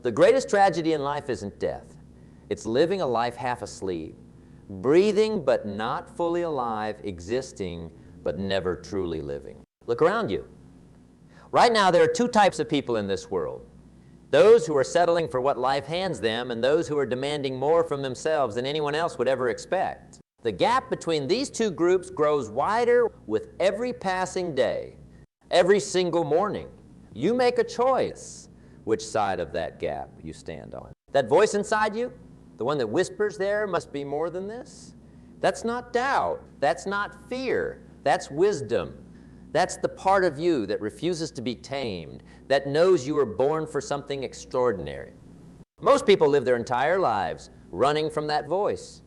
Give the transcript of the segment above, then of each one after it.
The greatest tragedy in life isn't death. It's living a life half asleep, breathing but not fully alive, existing but never truly living. Look around you. Right now, there are two types of people in this world. Those who are settling for what life hands them, and those who are demanding more from themselves than anyone else would ever expect. The gap between these two groups grows wider with every passing day, every single morning. You make a choice which side of that gap you stand on. That voice inside you, the one that whispers there must be more than this, that's not doubt, that's not fear, that's wisdom. That's the part of you that refuses to be tamed, that knows you were born for something extraordinary. Most people live their entire lives running from that voice.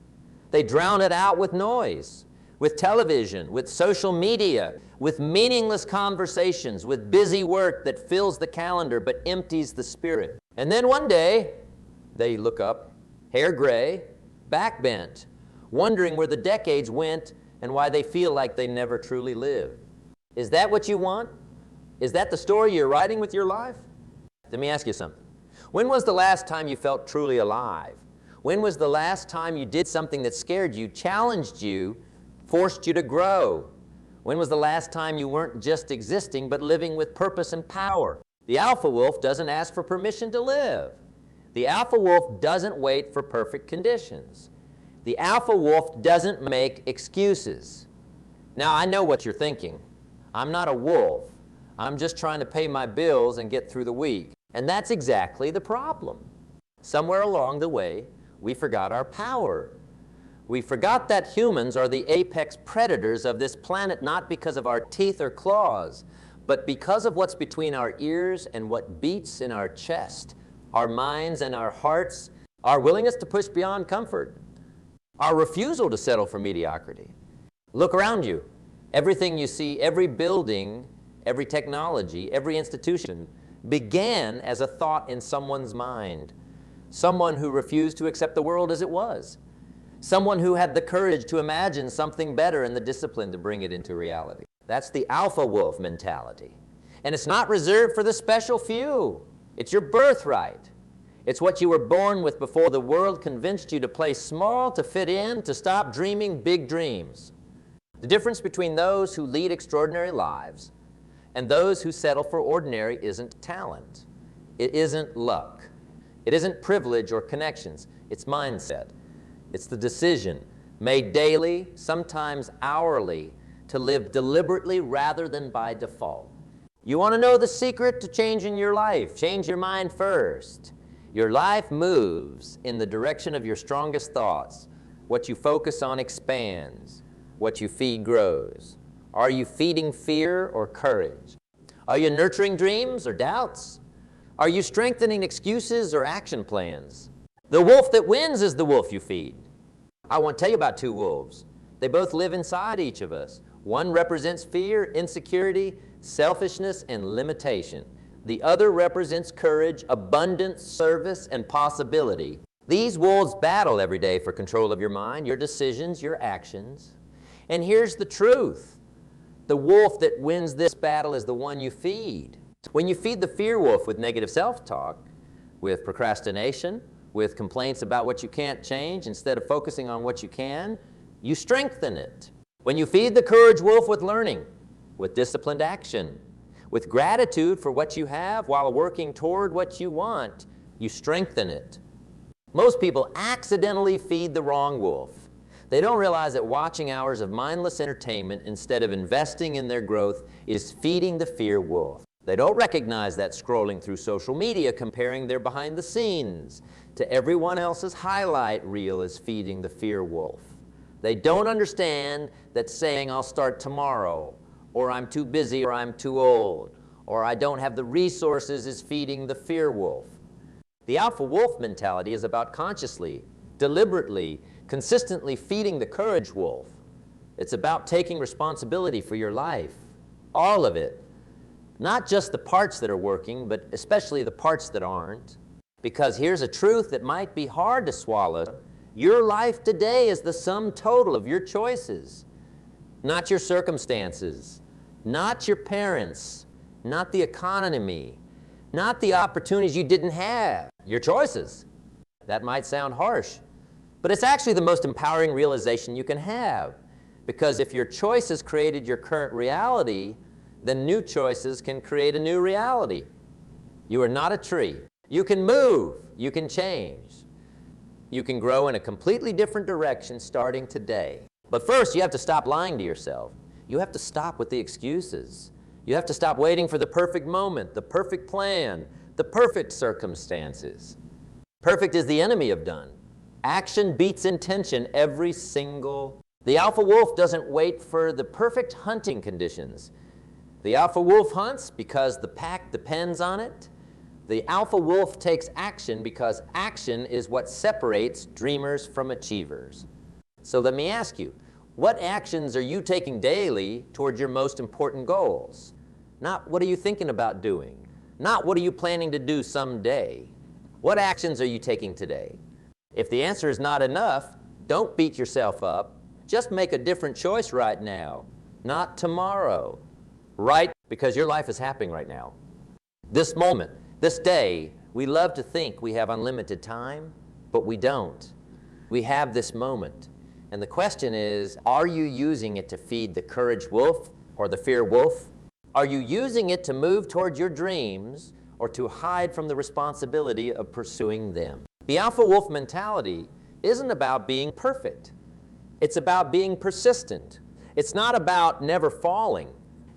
They drown it out with noise, with television, with social media, with meaningless conversations, with busy work that fills the calendar but empties the spirit. And then one day, they look up, hair gray, back bent, wondering where the decades went and why they feel like they never truly lived. Is that what you want? Is that the story you're writing with your life? Let me ask you something. When was the last time you felt truly alive? When was the last time you did something that scared you, challenged you, forced you to grow? When was the last time you weren't just existing, but living with purpose and power? The alpha wolf doesn't ask for permission to live. The alpha wolf doesn't wait for perfect conditions. The alpha wolf doesn't make excuses. Now, I know what you're thinking. I'm not a wolf. I'm just trying to pay my bills and get through the week. And that's exactly the problem. Somewhere along the way, we forgot our power. We forgot that humans are the apex predators of this planet, not because of our teeth or claws, but because of what's between our ears and what beats in our chest, our minds and our hearts, our willingness to push beyond comfort, our refusal to settle for mediocrity. Look around you. Everything you see, every building, every technology, every institution began as a thought in someone's mind. Someone who refused to accept the world as it was. Someone who had the courage to imagine something better and the discipline to bring it into reality. That's the alpha wolf mentality. And it's not reserved for the special few. It's your birthright. It's what you were born with before the world convinced you to play small, to fit in, to stop dreaming big dreams. The difference between those who lead extraordinary lives and those who settle for ordinary isn't talent. It isn't luck. It isn't privilege or connections. It's mindset. It's the decision made daily, sometimes hourly, to live deliberately rather than by default. You want to know the secret to changing your life? Change your mind first. Your life moves in the direction of your strongest thoughts. What you focus on expands. What you feed grows. Are you feeding fear or courage? Are you nurturing dreams or doubts? Are you strengthening excuses or action plans? The wolf that wins is the wolf you feed. I want to tell you about two wolves. They both live inside each of us. One represents fear, insecurity, selfishness, and limitation. The other represents courage, abundance, service, and possibility. These wolves battle every day for control of your mind, your decisions, your actions. And here's the truth. The wolf that wins this battle is the one you feed. When you feed the fear wolf with negative self-talk, with procrastination, with complaints about what you can't change instead of focusing on what you can, you strengthen it. When you feed the courage wolf with learning, with disciplined action, with gratitude for what you have while working toward what you want, you strengthen it. Most people accidentally feed the wrong wolf. They don't realize that watching hours of mindless entertainment instead of investing in their growth is feeding the fear wolf. They don't recognize that scrolling through social media, comparing their behind the scenes to everyone else's highlight reel is feeding the fear wolf. They don't understand that saying, "I'll start tomorrow," or "I'm too busy," or "I'm too old," or "I don't have the resources" is feeding the fear wolf. The alpha wolf mentality is about consciously, deliberately, consistently feeding the courage wolf. It's about taking responsibility for your life, all of it. Not just the parts that are working, but especially the parts that aren't. Because here's a truth that might be hard to swallow. Your life today is the sum total of your choices, not your circumstances, not your parents, not the economy, not the opportunities you didn't have, your choices. That might sound harsh, but it's actually the most empowering realization you can have. Because if your choices created your current reality, then new choices can create a new reality. You are not a tree. You can move. You can change. You can grow in a completely different direction starting today. But first, you have to stop lying to yourself. You have to stop with the excuses. You have to stop waiting for the perfect moment, the perfect plan, the perfect circumstances. Perfect is the enemy of done. Action beats intention every single. The alpha wolf doesn't wait for the perfect hunting conditions. The alpha wolf hunts because the pack depends on it. The alpha wolf takes action because action is what separates dreamers from achievers. So let me ask you, what actions are you taking daily towards your most important goals? Not what are you thinking about doing? Not what are you planning to do someday? What actions are you taking today? If the answer is not enough, don't beat yourself up. Just make a different choice right now, not tomorrow. Right? Because your life is happening right now. This moment, this day, we love to think we have unlimited time, but we don't. We have this moment. And the question is, are you using it to feed the courage wolf or the fear wolf? Are you using it to move towards your dreams or to hide from the responsibility of pursuing them? The alpha wolf mentality isn't about being perfect. It's about being persistent. It's not about never falling.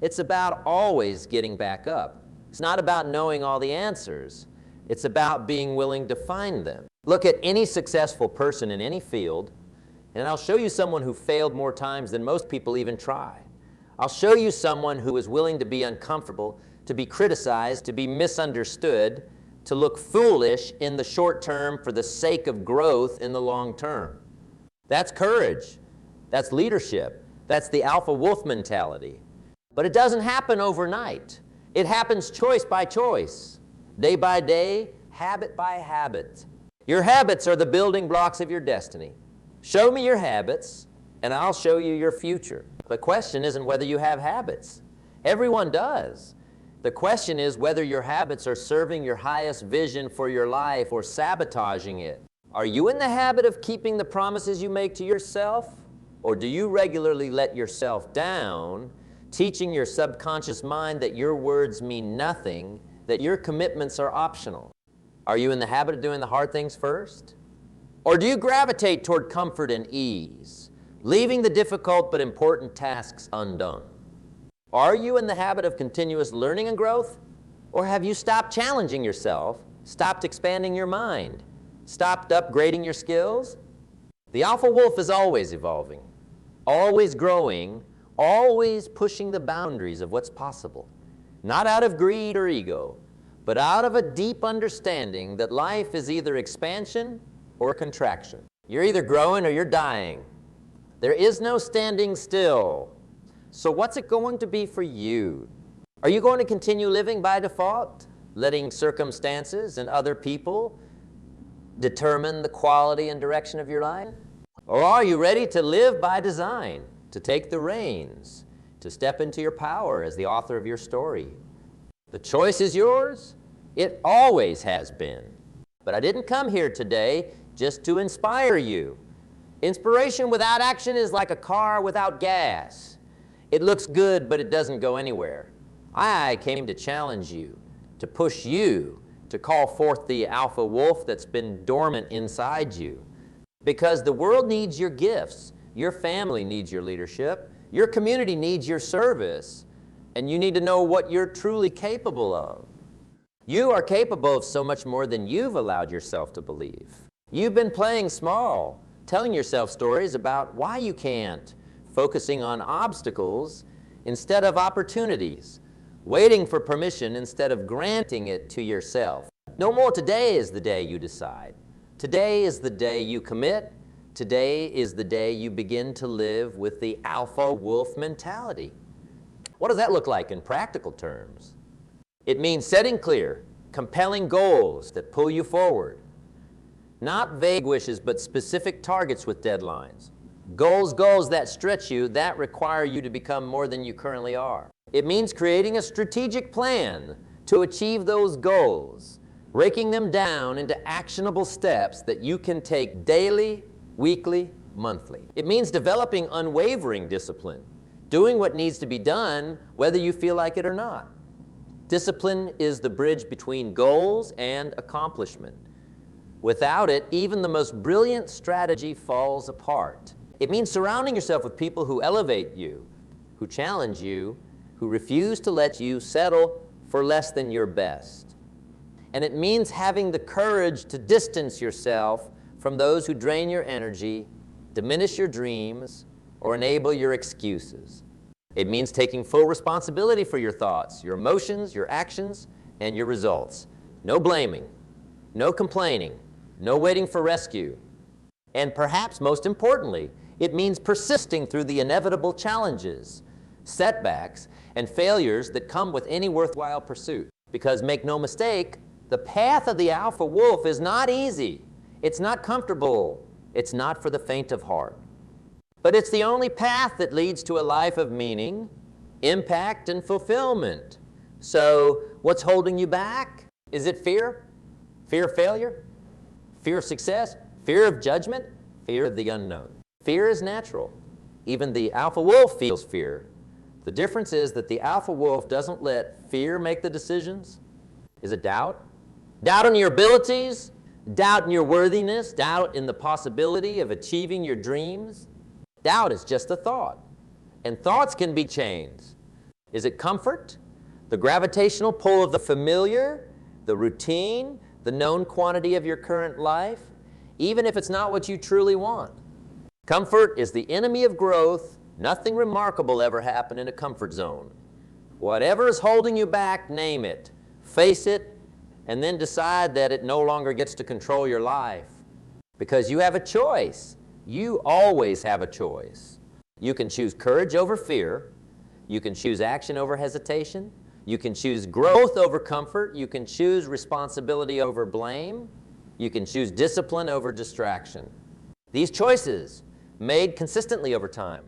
It's about always getting back up. It's not about knowing all the answers. It's about being willing to find them. Look at any successful person in any field, and I'll show you someone who failed more times than most people even try. I'll show you someone who is willing to be uncomfortable, to be criticized, to be misunderstood, to look foolish in the short term for the sake of growth in the long term. That's courage. That's leadership. That's the alpha wolf mentality. But it doesn't happen overnight. It happens choice by choice, day by day, habit by habit. Your habits are the building blocks of your destiny. Show me your habits, and I'll show you your future. The question isn't whether you have habits. Everyone does. The question is whether your habits are serving your highest vision for your life or sabotaging it. Are you in the habit of keeping the promises you make to yourself? Or do you regularly let yourself down, teaching your subconscious mind that your words mean nothing, that your commitments are optional? Are you in the habit of doing the hard things first? Or do you gravitate toward comfort and ease, leaving the difficult but important tasks undone? Are you in the habit of continuous learning and growth? Or have you stopped challenging yourself, stopped expanding your mind, stopped upgrading your skills? The alpha wolf is always evolving, always growing, always pushing the boundaries of what's possible. Not out of greed or ego, but out of a deep understanding that life is either expansion or contraction. You're either growing or you're dying. There is no standing still. So what's it going to be for you? Are you going to continue living by default, letting circumstances and other people determine the quality and direction of your life? Or are you ready to live by design, to take the reins, to step into your power as the author of your story? The choice is yours. It always has been. But I didn't come here today just to inspire you. Inspiration without action is like a car without gas. It looks good, but it doesn't go anywhere. I came to challenge you, to push you, to call forth the alpha wolf that's been dormant inside you. Because the world needs your gifts. Your family needs your leadership. Your community needs your service. And you need to know what you're truly capable of. You are capable of so much more than you've allowed yourself to believe. You've been playing small, telling yourself stories about why you can't, focusing on obstacles instead of opportunities, waiting for permission instead of granting it to yourself. No more today is the day you decide. Today is the day you commit. Today is the day you begin to live with the alpha wolf mentality. What does that look like in practical terms? It means setting clear, compelling goals that pull you forward. Not vague wishes, but specific targets with deadlines. Goals that stretch you, that require you to become more than you currently are. It means creating a strategic plan to achieve those goals, breaking them down into actionable steps that you can take daily, weekly, monthly. It means developing unwavering discipline, doing what needs to be done whether you feel like it or not. Discipline is the bridge between goals and accomplishment. Without it, even the most brilliant strategy falls apart. It means surrounding yourself with people who elevate you, who challenge you, who refuse to let you settle for less than your best. And it means having the courage to distance yourself from those who drain your energy, diminish your dreams, or enable your excuses. It means taking full responsibility for your thoughts, your emotions, your actions, and your results. No blaming, no complaining, no waiting for rescue. And perhaps most importantly, it means persisting through the inevitable challenges, setbacks, and failures that come with any worthwhile pursuit. Because make no mistake, the path of the alpha wolf is not easy. It's not comfortable. It's not for the faint of heart. But it's the only path that leads to a life of meaning, impact, and fulfillment. So what's holding you back? Is it fear? Fear of failure? Fear of success? Fear of judgment? Fear of the unknown. Fear is natural. Even the alpha wolf feels fear. The difference is that the alpha wolf doesn't let fear make the decisions. Is it doubt? Doubt in your abilities? Doubt in your worthiness? Doubt in the possibility of achieving your dreams? Doubt is just a thought. And thoughts can be changed. Is it comfort? The gravitational pull of the familiar, the routine, the known quantity of your current life, even if it's not what you truly want. Comfort is the enemy of growth. Nothing remarkable ever happened in a comfort zone. Whatever is holding you back, name it, face it, and then decide that it no longer gets to control your life. Because you have a choice. You always have a choice. You can choose courage over fear. You can choose action over hesitation. You can choose growth over comfort. You can choose responsibility over blame. You can choose discipline over distraction. These choices, made consistently over time,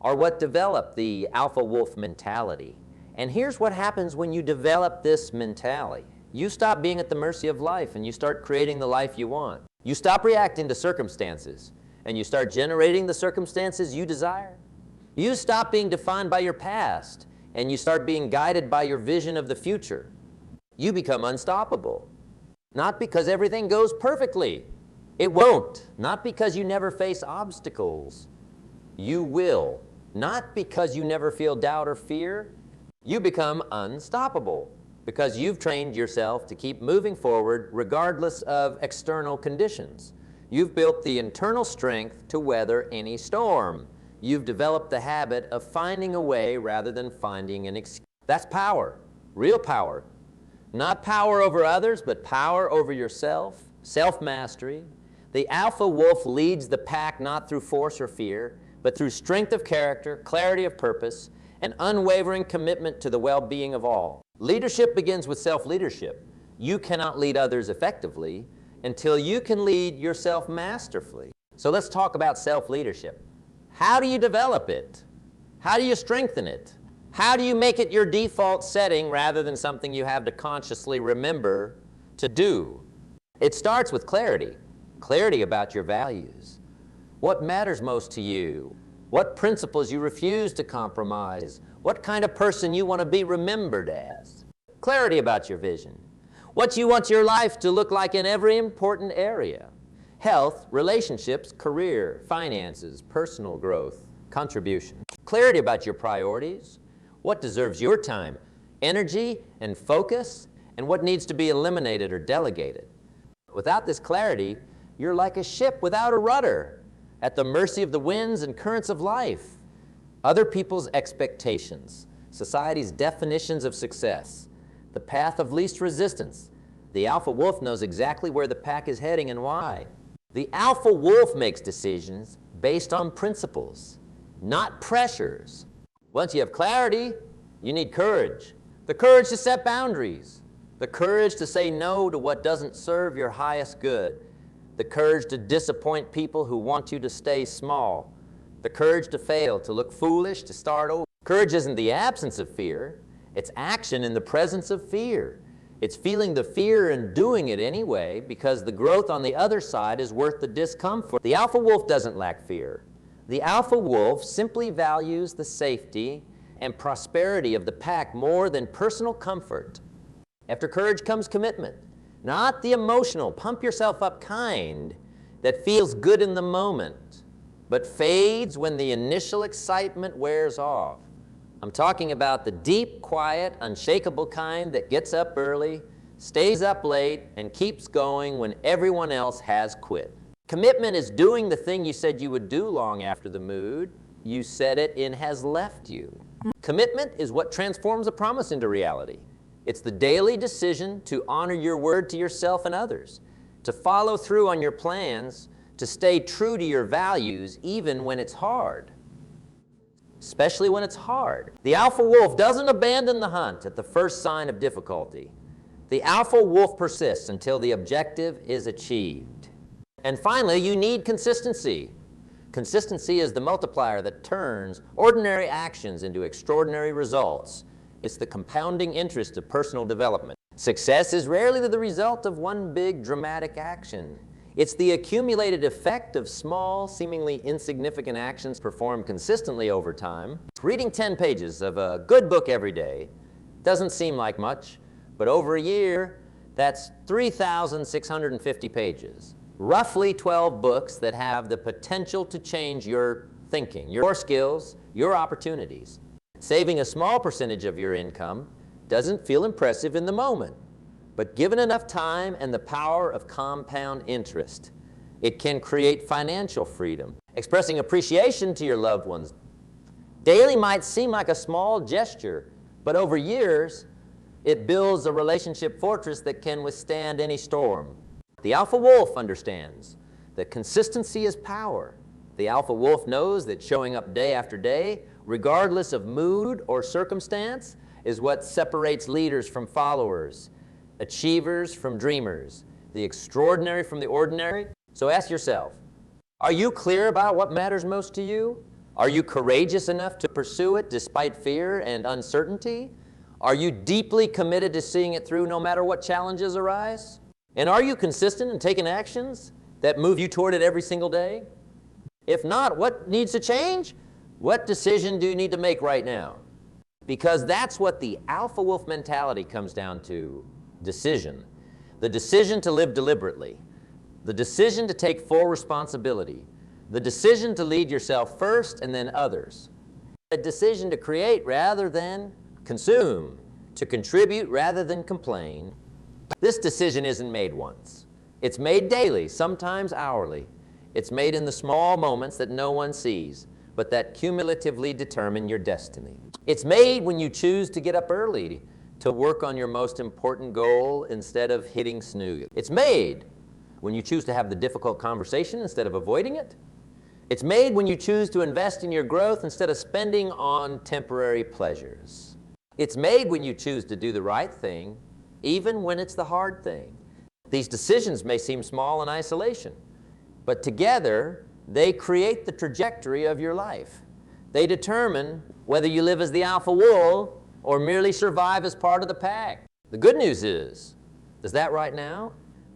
are what develop the alpha wolf mentality. And here's what happens when you develop this mentality. You stop being at the mercy of life and you start creating the life you want. You stop reacting to circumstances and you start generating the circumstances you desire. You stop being defined by your past and you start being guided by your vision of the future. You become unstoppable. Not because everything goes perfectly. It won't. Not because you never face obstacles. You will. Not because you never feel doubt or fear. You become unstoppable because you've trained yourself to keep moving forward regardless of external conditions. You've built the internal strength to weather any storm. You've developed the habit of finding a way rather than finding an excuse. That's power, real power. Not power over others, but power over yourself, self-mastery. The alpha wolf leads the pack not through force or fear, but through strength of character, clarity of purpose, and unwavering commitment to the well-being of all. Leadership begins with self-leadership. You cannot lead others effectively until you can lead yourself masterfully. So let's talk about self-leadership. How do you develop it? How do you strengthen it? How do you make it your default setting rather than something you have to consciously remember to do? It starts with clarity. Clarity about your values. What matters most to you? What principles you refuse to compromise? What kind of person you want to be remembered as? Clarity about your vision. What you want your life to look like in every important area. Health, relationships, career, finances, personal growth, contribution. Clarity about your priorities. What deserves your time, energy, and focus, and what needs to be eliminated or delegated. Without this clarity, you're like a ship without a rudder, at the mercy of the winds and currents of life. Other people's expectations, society's definitions of success, the path of least resistance. The alpha wolf knows exactly where the pack is heading and why. The alpha wolf makes decisions based on principles, not pressures. Once you have clarity, you need courage. The courage to set boundaries. The courage to say no to what doesn't serve your highest good. The courage to disappoint people who want you to stay small. The courage to fail, to look foolish, to start over. Courage isn't the absence of fear, It's action in the presence of fear. It's feeling the fear and doing it anyway because the growth on the other side is worth the discomfort. The alpha wolf doesn't lack fear. The alpha wolf simply values the safety and prosperity of the pack more than personal comfort. After courage comes commitment, not the emotional, pump yourself up kind that feels good in the moment, but fades when the initial excitement wears off. I'm talking about the deep, quiet, unshakable kind that gets up early, stays up late, and keeps going when everyone else has quit. Commitment is doing the thing you said you would do long after the mood you set it in has left you. Commitment is what transforms a promise into reality. It's the daily decision to honor your word to yourself and others, to follow through on your plans, to stay true to your values even when it's hard. Especially when it's hard. The alpha wolf doesn't abandon the hunt at the first sign of difficulty. The alpha wolf persists until the objective is achieved. And finally, you need consistency. Consistency is the multiplier that turns ordinary actions into extraordinary results. It's the compounding interest of personal development. Success is rarely the result of one big dramatic action. It's the accumulated effect of small, seemingly insignificant actions performed consistently over time. Reading 10 pages of a good book every day doesn't seem like much, but over a year, that's 3,650 pages. Roughly 12 books that have the potential to change your thinking, your skills, your opportunities. Saving a small percentage of your income doesn't feel impressive in the moment. But given enough time and the power of compound interest, it can create financial freedom. Expressing appreciation to your loved ones daily might seem like a small gesture, but over years, it builds a relationship fortress that can withstand any storm. The alpha wolf understands that consistency is power. The alpha wolf knows that showing up day after day, regardless of mood or circumstance, is what separates leaders from followers, achievers from dreamers, the extraordinary from the ordinary. So ask yourself, are you clear about what matters most to you? Are you courageous enough to pursue it despite fear and uncertainty? Are you deeply committed to seeing it through no matter what challenges arise? And are you consistent in taking actions that move you toward it every single day? If not, what needs to change? What decision do you need to make right now? Because that's what the alpha wolf mentality comes down to. Decision. The decision to live deliberately. The decision to take full responsibility. The decision to lead yourself first and then others. A decision to create rather than consume. To contribute rather than complain. This decision isn't made once. It's made daily, sometimes hourly. It's made in the small moments that no one sees, but that cumulatively determine your destiny. It's made when you choose to get up early to work on your most important goal instead of hitting snooze. It's made when you choose to have the difficult conversation instead of avoiding it. It's made when you choose to invest in your growth instead of spending on temporary pleasures. It's made when you choose to do the right thing, even when it's the hard thing. These decisions may seem small in isolation, but together they create the trajectory of your life. They determine whether you live as the alpha wolf or merely survive as part of the pack. The good news is that right now,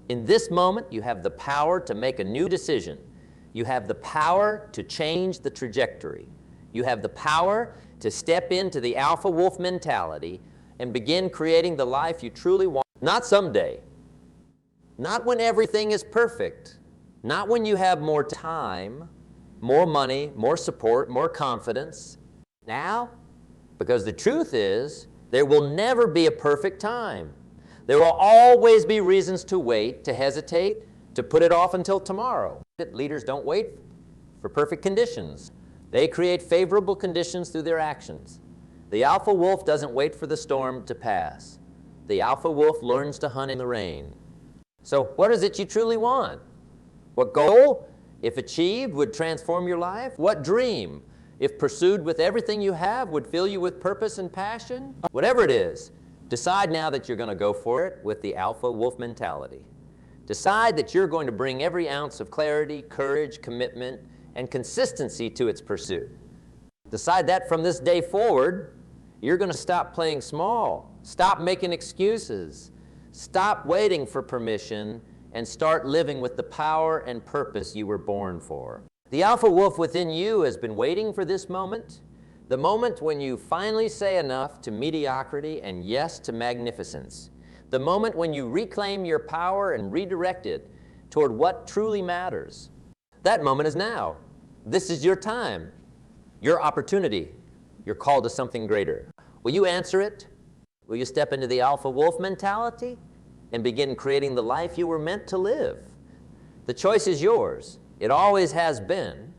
in this moment, you have the power to make a new decision. You have the power to change the trajectory. You have the power to step into the alpha wolf mentality and begin creating the life you truly want. Not someday, not when everything is perfect, not when you have more time, more money, more support, more confidence. Now, because the truth is, there will never be a perfect time. There will always be reasons to wait, to hesitate, to put it off until tomorrow. Leaders don't wait for perfect conditions. They create favorable conditions through their actions. The alpha wolf doesn't wait for the storm to pass. The alpha wolf learns to hunt in the rain. So what is it you truly want? What goal, if achieved, would transform your life? What dream, if pursued with everything you have, would fill you with purpose and passion? Whatever it is, decide now that you're going to go for it with the alpha wolf mentality. Decide that you're going to bring every ounce of clarity, courage, commitment, and consistency to its pursuit. Decide that from this day forward, You're going to stop playing small. Stop making excuses. Stop waiting for permission and start living with the power and purpose you were born for. The alpha wolf within you has been waiting for this moment, the moment when you finally say enough to mediocrity and yes to magnificence, the moment when you reclaim your power and redirect it toward what truly matters. That moment is now. This is your time, your opportunity. You're called to something greater. Will you answer it? Will you step into the alpha wolf mentality and begin creating the life you were meant to live? The choice is yours. It always has been.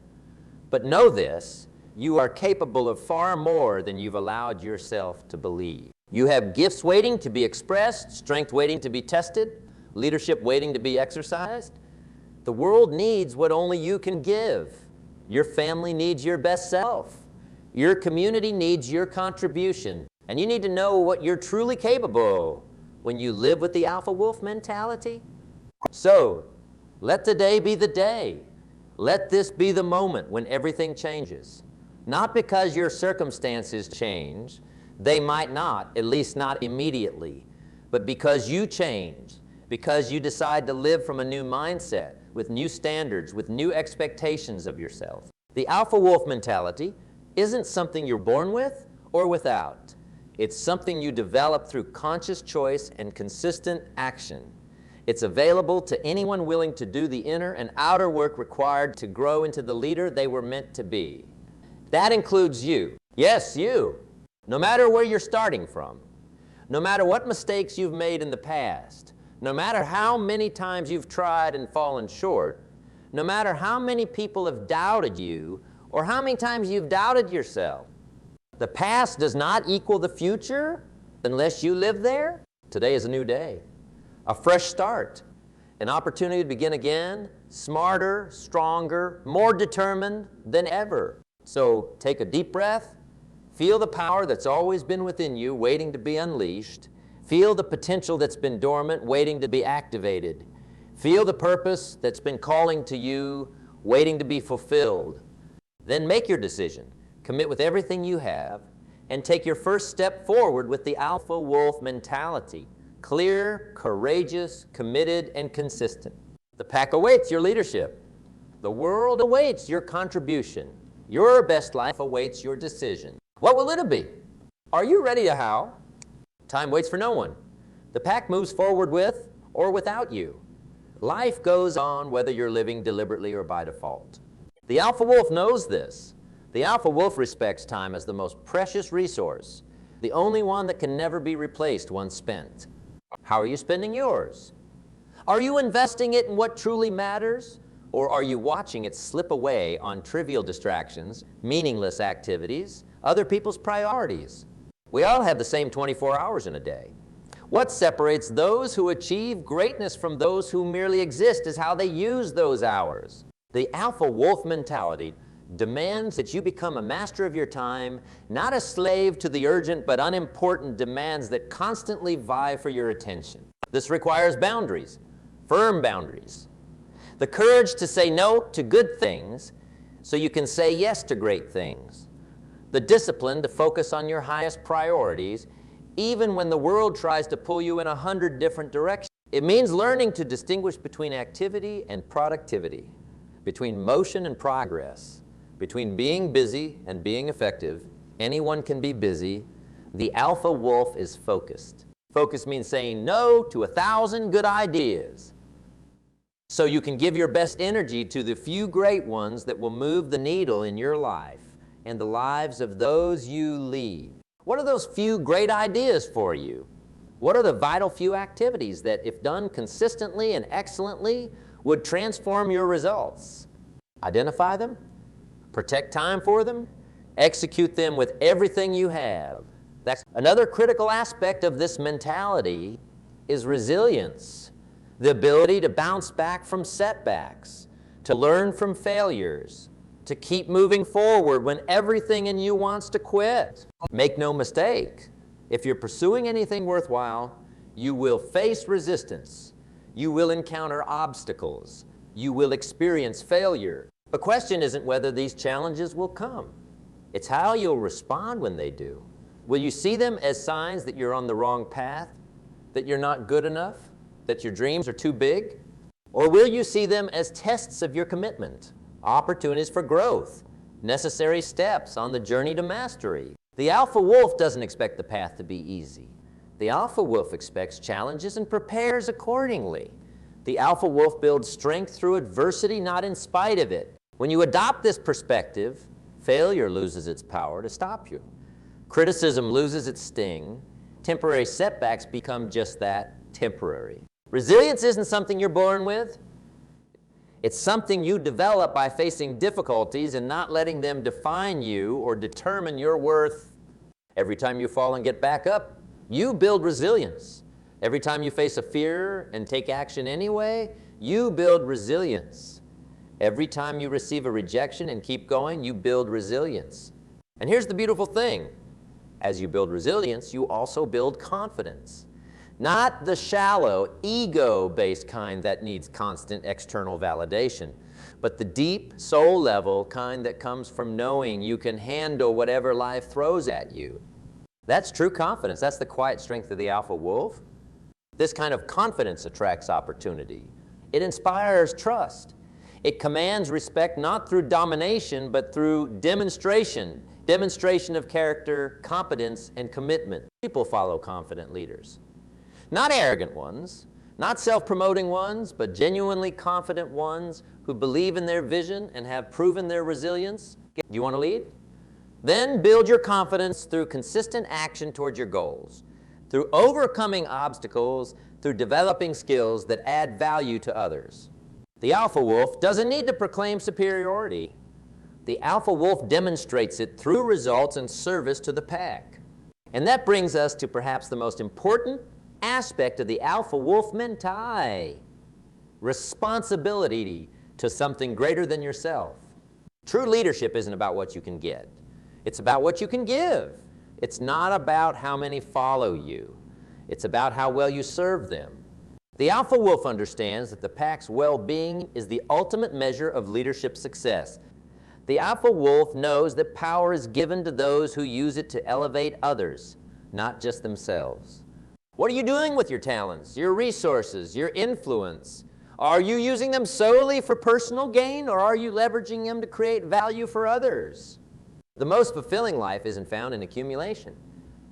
But know this, you are capable of far more than you've allowed yourself to believe. You have gifts waiting to be expressed, strength waiting to be tested, leadership waiting to be exercised. The world needs what only you can give. Your family needs your best self. Your community needs your contribution. And you need to know what you're truly capable of when you live with the alpha wolf mentality. So, let today be the day. Let this be the moment when everything changes. Not because your circumstances change, they might not, at least not immediately, but because you change, because you decide to live from a new mindset, with new standards, with new expectations of yourself. The alpha wolf mentality isn't something you're born with or without. It's something you develop through conscious choice and consistent action. It's available to anyone willing to do the inner and outer work required to grow into the leader they were meant to be. That includes you. Yes, you. No matter where you're starting from, no matter what mistakes you've made in the past, no matter how many times you've tried and fallen short, no matter how many people have doubted you or how many times you've doubted yourself, the past does not equal the future unless you live there. Today is a new day, a fresh start, an opportunity to begin again, smarter, stronger, more determined than ever. So take a deep breath, feel the power that's always been within you, waiting to be unleashed. Feel the potential that's been dormant, waiting to be activated. Feel the purpose that's been calling to you, waiting to be fulfilled. Then make your decision. Commit with everything you have, and take your first step forward with the alpha wolf mentality. Clear, courageous, committed, and consistent. The pack awaits your leadership. The world awaits your contribution. Your best life awaits your decision. What will it be? Are you ready to howl? Time waits for no one. The pack moves forward with or without you. Life goes on whether you're living deliberately or by default. The alpha wolf knows this. The alpha wolf respects time as the most precious resource, the only one that can never be replaced once spent. How are you spending yours? Are you investing it in what truly matters, or are you watching it slip away on trivial distractions, meaningless activities, other people's priorities? We all have the same 24 hours in a day. What separates those who achieve greatness from those who merely exist is how they use those hours. The alpha wolf mentality demands that you become a master of your time, not a slave to the urgent but unimportant demands that constantly vie for your attention. This requires boundaries, firm boundaries. The courage to say no to good things so you can say yes to great things. The discipline to focus on your highest priorities, even when the world tries to pull you in 100 different directions. It means learning to distinguish between activity and productivity, between motion and progress, between being busy and being effective. Anyone can be busy. The alpha wolf is focused. Focus means saying no to 1,000 good ideas, so you can give your best energy to the few great ones that will move the needle in your life and the lives of those you lead. What are those few great ideas for you? What are the vital few activities that, if done consistently and excellently, would transform your results? Identify them, protect time for them, execute them with everything you have. That's another critical aspect of this mentality is resilience, the ability to bounce back from setbacks, to learn from failures, to keep moving forward when everything in you wants to quit. Make no mistake, if you're pursuing anything worthwhile, you will face resistance. You will encounter obstacles. You will experience failure. The question isn't whether these challenges will come. It's how you'll respond when they do. Will you see them as signs that you're on the wrong path, that you're not good enough, that your dreams are too big? Or will you see them as tests of your commitment, opportunities for growth, necessary steps on the journey to mastery? The alpha wolf doesn't expect the path to be easy. The alpha wolf expects challenges and prepares accordingly. The alpha wolf builds strength through adversity, not in spite of it. When you adopt this perspective, failure loses its power to stop you. Criticism loses its sting. Temporary setbacks become just that, temporary. Resilience isn't something you're born with. It's something you develop by facing difficulties and not letting them define you or determine your worth. Every time you fall and get back up, you build resilience. Every time you face a fear and take action anyway, you build resilience. Every time you receive a rejection and keep going, you build resilience. And here's the beautiful thing. As you build resilience, you also build confidence. Not the shallow, ego-based kind that needs constant external validation, but the deep, soul-level kind that comes from knowing you can handle whatever life throws at you. That's true confidence. That's the quiet strength of the alpha wolf. This kind of confidence attracts opportunity. It inspires trust. It commands respect not through domination, but through demonstration. Demonstration of character, competence, and commitment. People follow confident leaders. Not arrogant ones, not self-promoting ones, but genuinely confident ones who believe in their vision and have proven their resilience. Do you want to lead? Then build your confidence through consistent action towards your goals, through overcoming obstacles, through developing skills that add value to others. The alpha wolf doesn't need to proclaim superiority. The alpha wolf demonstrates it through results and service to the pack. And that brings us to perhaps the most important aspect of the alpha wolf mentality, responsibility to something greater than yourself. True leadership isn't about what you can get. It's about what you can give. It's not about how many follow you. It's about how well you serve them. The alpha wolf understands that the pack's well-being is the ultimate measure of leadership success. The alpha wolf knows that power is given to those who use it to elevate others, not just themselves. What are you doing with your talents, your resources, your influence? Are you using them solely for personal gain, or are you leveraging them to create value for others? The most fulfilling life isn't found in accumulation.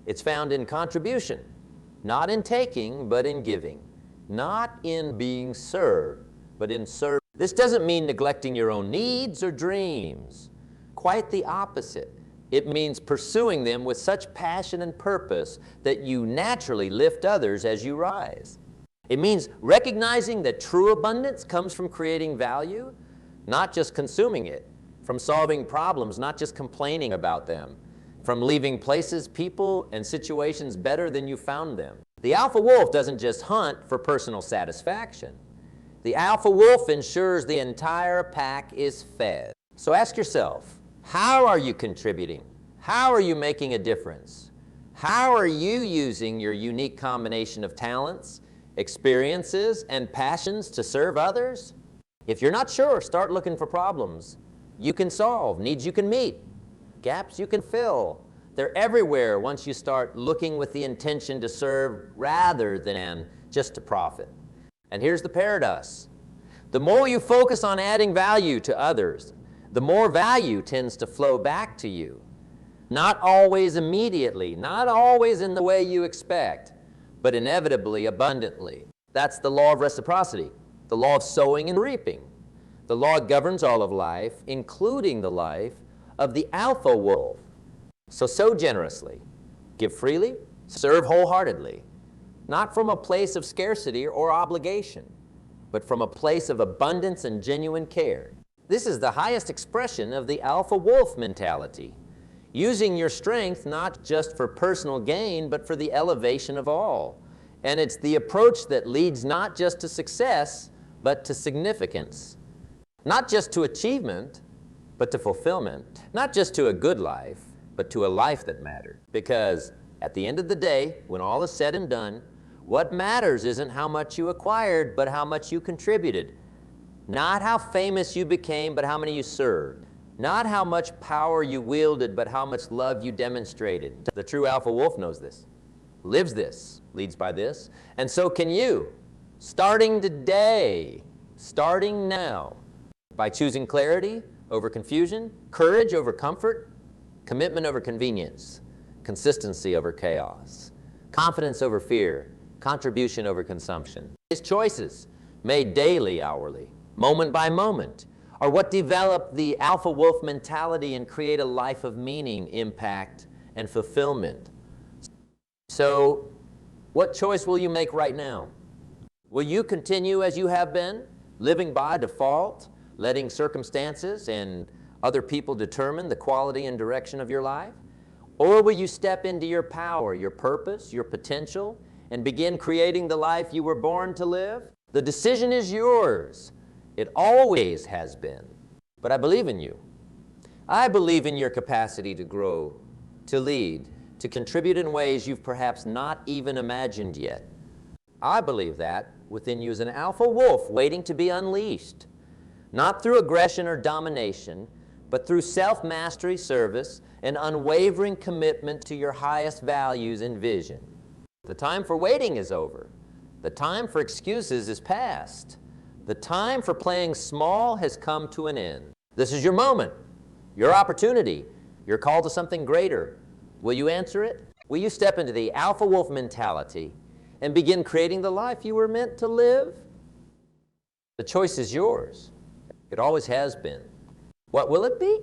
It's found in contribution, not in taking, but in giving. Not in being served, but in serving. This doesn't mean neglecting your own needs or dreams. Quite the opposite. It means pursuing them with such passion and purpose that you naturally lift others as you rise. It means recognizing that true abundance comes from creating value, not just consuming it, from solving problems, not just complaining about them, from leaving places, people, and situations better than you found them. The alpha wolf doesn't just hunt for personal satisfaction. The alpha wolf ensures the entire pack is fed. So ask yourself, how are you contributing? How are you making a difference? How are you using your unique combination of talents, experiences, and passions to serve others? If you're not sure, start looking for problems you can solve, needs you can meet, gaps you can fill. They're everywhere once you start looking with the intention to serve rather than just to profit. And here's the paradox. The more you focus on adding value to others, the more value tends to flow back to you. Not always immediately, not always in the way you expect, but inevitably, abundantly. That's the law of reciprocity, the law of sowing and reaping. The law governs all of life, including the life of the alpha wolf. So sow generously, give freely, serve wholeheartedly, not from a place of scarcity or obligation, but from a place of abundance and genuine care. This is the highest expression of the alpha wolf mentality, using your strength not just for personal gain, but for the elevation of all. And it's the approach that leads not just to success, but to significance. Not just to achievement, but to fulfillment. Not just to a good life, but to a life that mattered. Because at the end of the day, when all is said and done, what matters isn't how much you acquired, but how much you contributed. Not how famous you became, but how many you served. Not how much power you wielded, but how much love you demonstrated. The true alpha wolf knows this, lives this, leads by this, and so can you. Starting today, starting now, by choosing clarity over confusion, courage over comfort, commitment over convenience, consistency over chaos, confidence over fear, contribution over consumption. These choices, made daily, hourly, moment by moment, are what develop the alpha wolf mentality and create a life of meaning, impact, and fulfillment. So, what choice will you make right now? Will you continue as you have been, living by default, letting circumstances and other people determine the quality and direction of your life? Or will you step into your power, your purpose, your potential, and begin creating the life you were born to live? The decision is yours. It always has been. But I believe in you. I believe in your capacity to grow, to lead, to contribute in ways you've perhaps not even imagined yet. I believe that within you is an alpha wolf waiting to be unleashed, not through aggression or domination, but through self-mastery, service, and unwavering commitment to your highest values and vision. The time for waiting is over. The time for excuses is past. The time for playing small has come to an end. This is your moment, your opportunity, your call to something greater. Will you answer it? Will you step into the alpha wolf mentality and begin creating the life you were meant to live? The choice is yours. It always has been. What will it be?